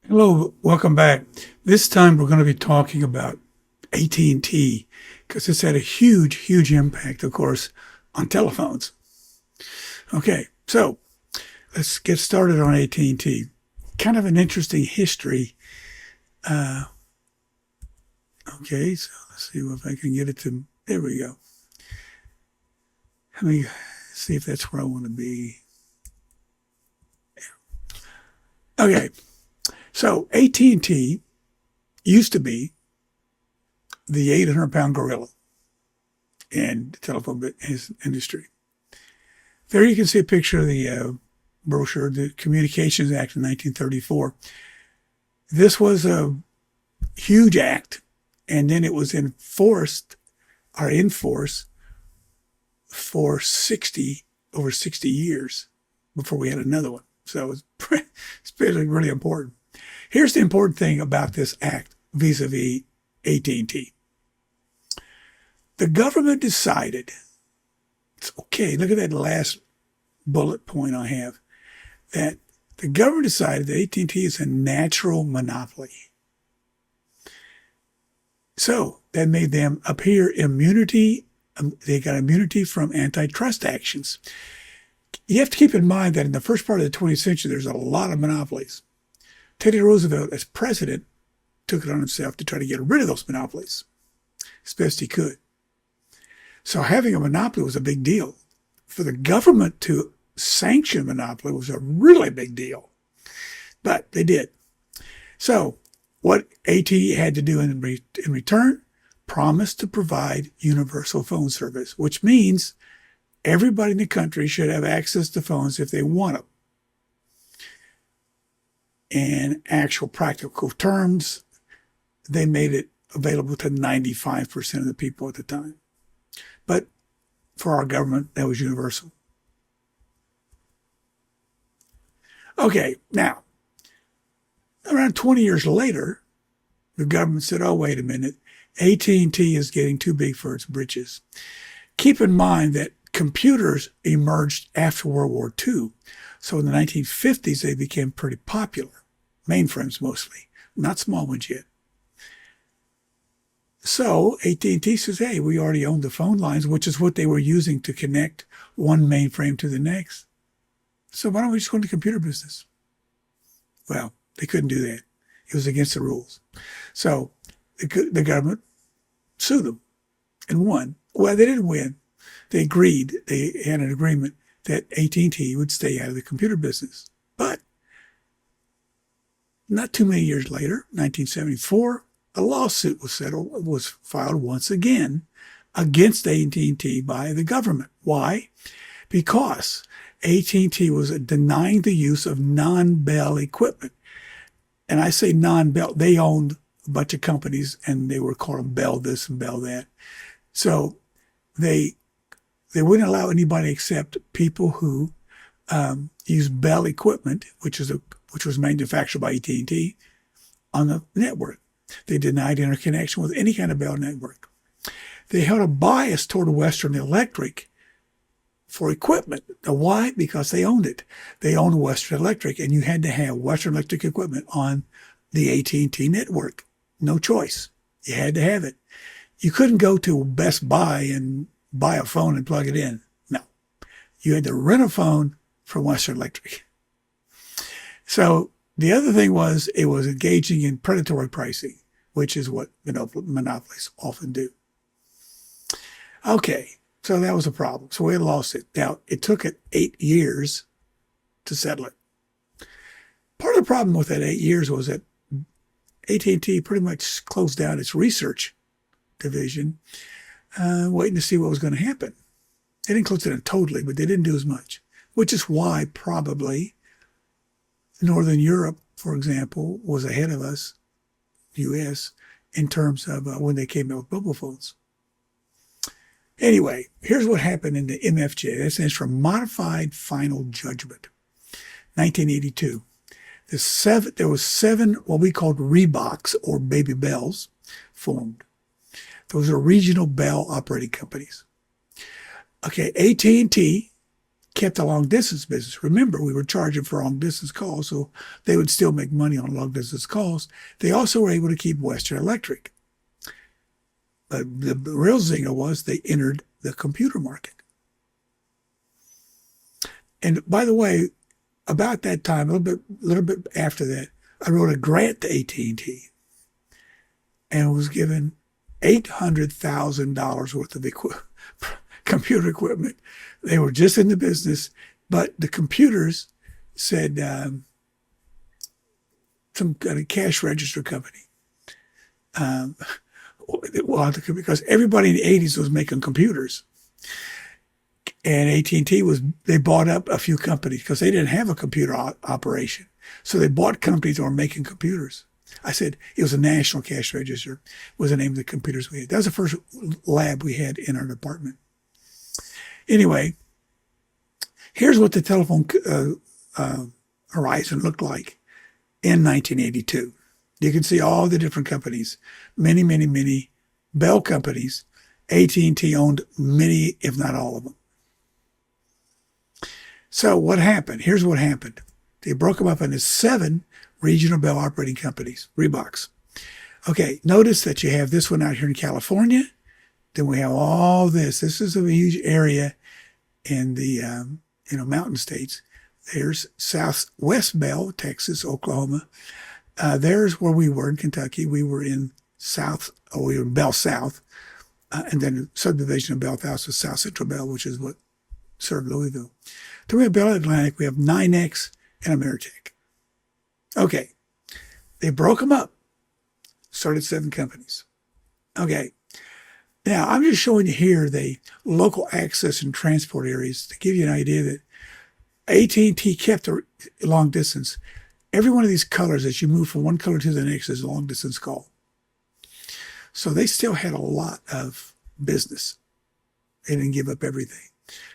Hello, welcome back. This time we're going to be talking about AT&T because it's had a huge impact, of course, on telephones. Okay, so let's get started on AT&T. Kind of an interesting history. Okay, so let's see if I can get it to, there we go. Let me see if that's where I want to be. Okay, so AT&T used to be the 800-pound gorilla in the telephone industry. There you can see a picture of the brochure, the Communications Act of 1934. This was a huge act, and then it was in force for over 60 years before we had another one. So it's really important. Here's the important thing about this act vis-a-vis AT&T. The government decided, it's okay, look at that last bullet point I have, that the government decided that AT&T is a natural monopoly. So that made them appear immunity. They got immunity from antitrust actions. You have to keep in mind that in the first part of the 20th century, there's a lot of monopolies. Teddy Roosevelt, as president, took it on himself to try to get rid of those monopolies as best he could. So having a monopoly was a big deal. For the government to sanction monopoly was a really big deal. But they did. So what AT had to do in return, promised to provide universal phone service, which means everybody in the country should have access to phones if they want them. In actual practical terms, they made it available to 95% of the people at the time. But for our government, that was universal. Okay, now, around 20 years later, the government said, oh, wait a minute, AT&T is getting too big for its britches. Keep in mind that computers emerged after World War II. So in the 1950s, they became pretty popular. Mainframes mostly, not small ones yet. So AT&T says, hey, we already own the phone lines, which is what they were using to connect one mainframe to the next. So why don't we just go into the computer business? Well, they couldn't do that. It was against the rules. So the government sued them and won. Well, they didn't win. They agreed. They had an agreement that AT&T would stay out of the computer business. But not too many years later, 1974, a lawsuit was filed once again against AT&T by the government. Why? Because AT&T was denying the use of non-Bell equipment. And I say non-Bell, they owned a bunch of companies and they were calling Bell this and Bell that. So they wouldn't allow anybody except people who use Bell equipment, which was manufactured by AT&T, on the network. They denied interconnection with any kind of Bell network. They held a bias toward Western Electric for equipment. Now, why? Because they owned it. They owned Western Electric, and you had to have Western Electric equipment on the AT&T network. No choice. You had to have it. You couldn't go to Best Buy and buy a phone and plug it in. No. You had to rent a phone from Western Electric. So the other thing was it was engaging in predatory pricing, which is what monopolies often do. Okay, so that was a problem. So we had a lawsuit. Now, it took it 8 years to settle it. Part of the problem with that 8 years was that AT&T pretty much closed down its research division, waiting to see what was going to happen. They didn't close it down totally, but they didn't do as much, which is why probably Northern Europe, for example, was ahead of us, U.S., in terms of when they came out with mobile phones. Anyway, here's what happened in the MFJ. That stands for Modified Final Judgment, 1982. There was seven what we called Reeboks, or Baby Bells, formed. Those are regional Bell operating companies. Okay, AT&T kept the long distance business. Remember, we were charging for long distance calls, so they would still make money on long distance calls. They also were able to keep Western Electric. But the real zinger was they entered the computer market. And by the way, about that time, a little bit after that, I wrote a grant to AT&T and was given $800,000 worth of computer equipment. They were just in the business, but the computers said some kind of cash register company. Well, because everybody in the 80s was making computers. And AT&T they bought up a few companies because they didn't have a computer operation. So they bought companies that were making computers. I said it was a national cash register was the name of the computers we had. That was the first lab we had in our department. Anyway, here's what the telephone horizon looked like in 1982. You can see all the different companies, many, many, many Bell companies. AT&T owned many, if not all of them. So what happened? Here's what happened. They broke them up into 7 regional Bell operating companies, Reeboks. Okay, notice that you have this one out here in California. Then we have all this. This is a huge area in the mountain states. There's Southwest Bell, Texas, Oklahoma. There's where we were in Kentucky. We were in we were in Bell South. And then a subdivision of Bell South was South Central Bell, which is what served Louisville. Then we have Bell Atlantic, we have NYNEX and Ameritech. Okay, they broke them up, started 7 companies. Okay, now I'm just showing you here the local access and transport areas to give you an idea that AT&T kept a long distance. Every one of these colors, as you move from one color to the next, is a long distance call. So they still had a lot of business. They didn't give up everything.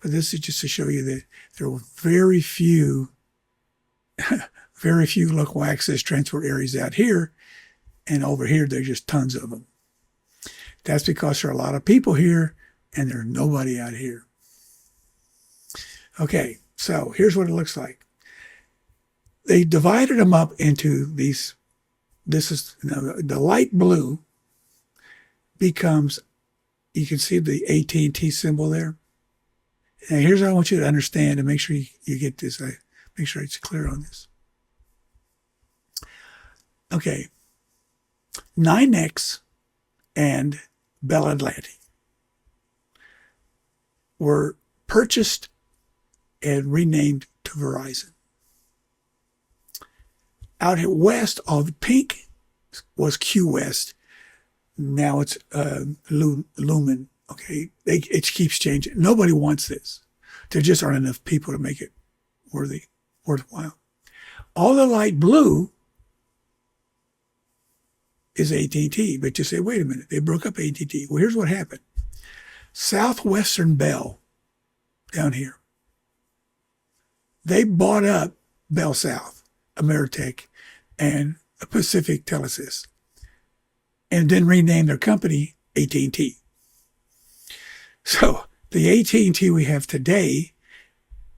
But this is just to show you that there were very few local access transport areas out here. And over here, there's just tons of them. That's because there are a lot of people here and there's nobody out here. Okay, so here's what it looks like. They divided them up into these. This is the light blue becomes, you can see the AT&T symbol there. And here's what I want you to understand and make sure you get this. Make sure it's clear on this. Okay. NYNEX and Bell Atlantic were purchased and renamed to Verizon. Out at west, all the pink was Q West. Now it's Lumen. Okay, it keeps changing. Nobody wants this. There just aren't enough people to make it worthwhile. All the light blue is AT&T, but you say, wait a minute, they broke up AT&T. Well, here's what happened. Southwestern Bell down here, they bought up Bell South, Ameritech, and Pacific Telesis, and then renamed their company AT&T. So the AT&T we have today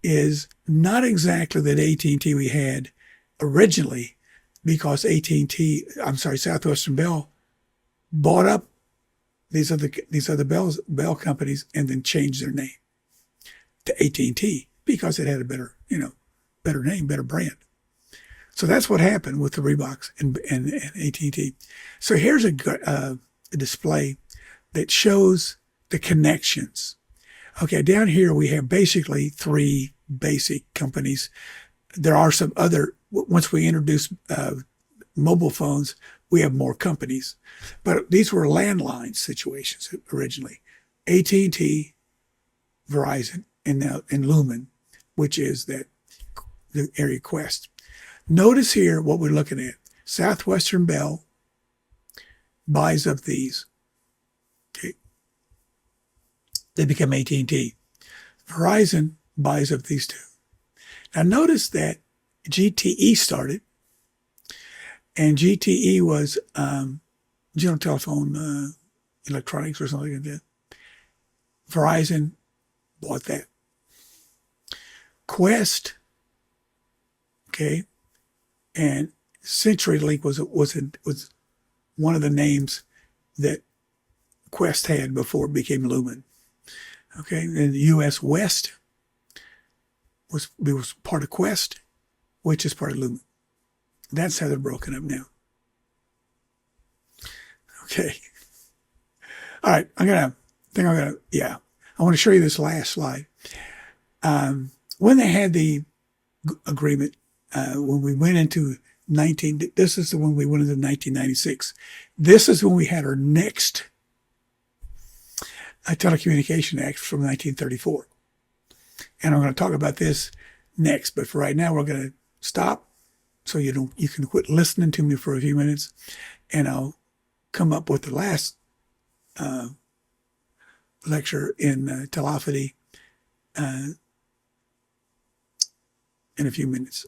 is not exactly that AT&T we had originally, because Southwestern Bell bought up these other Bell companies and then changed their name to AT&T because it had a better name, better brand. So that's what happened with the Reeboks and AT&T. So here's a display that shows the connections. Okay, down here we have basically 3 basic companies. There are some other, once we introduce mobile phones, we have more companies. But these were landline situations originally. AT&T, Verizon, and Lumen, which is the area Quest. Notice here what we're looking at. Southwestern Bell buys up these. Okay. They become AT&T. Verizon buys up these 2. Now notice that GTE started, and GTE was General Telephone Electronics or something like that. Verizon bought that. Quest, okay, and CenturyLink was one of the names that Quest had before it became Lumen. Okay, and the U.S. West was part of Quest, which is part of Lumen. That's how they're broken up now. Okay. All right, I want to show you this last slide. When they had the agreement, when we went into this is when we went into 1996. This is when we had our next Telecommunication Act from 1934. And I'm going to talk about this next, but for right now, we're going to stop so you can quit listening to me for a few minutes, and I'll come up with the last lecture in telepathy in a few minutes.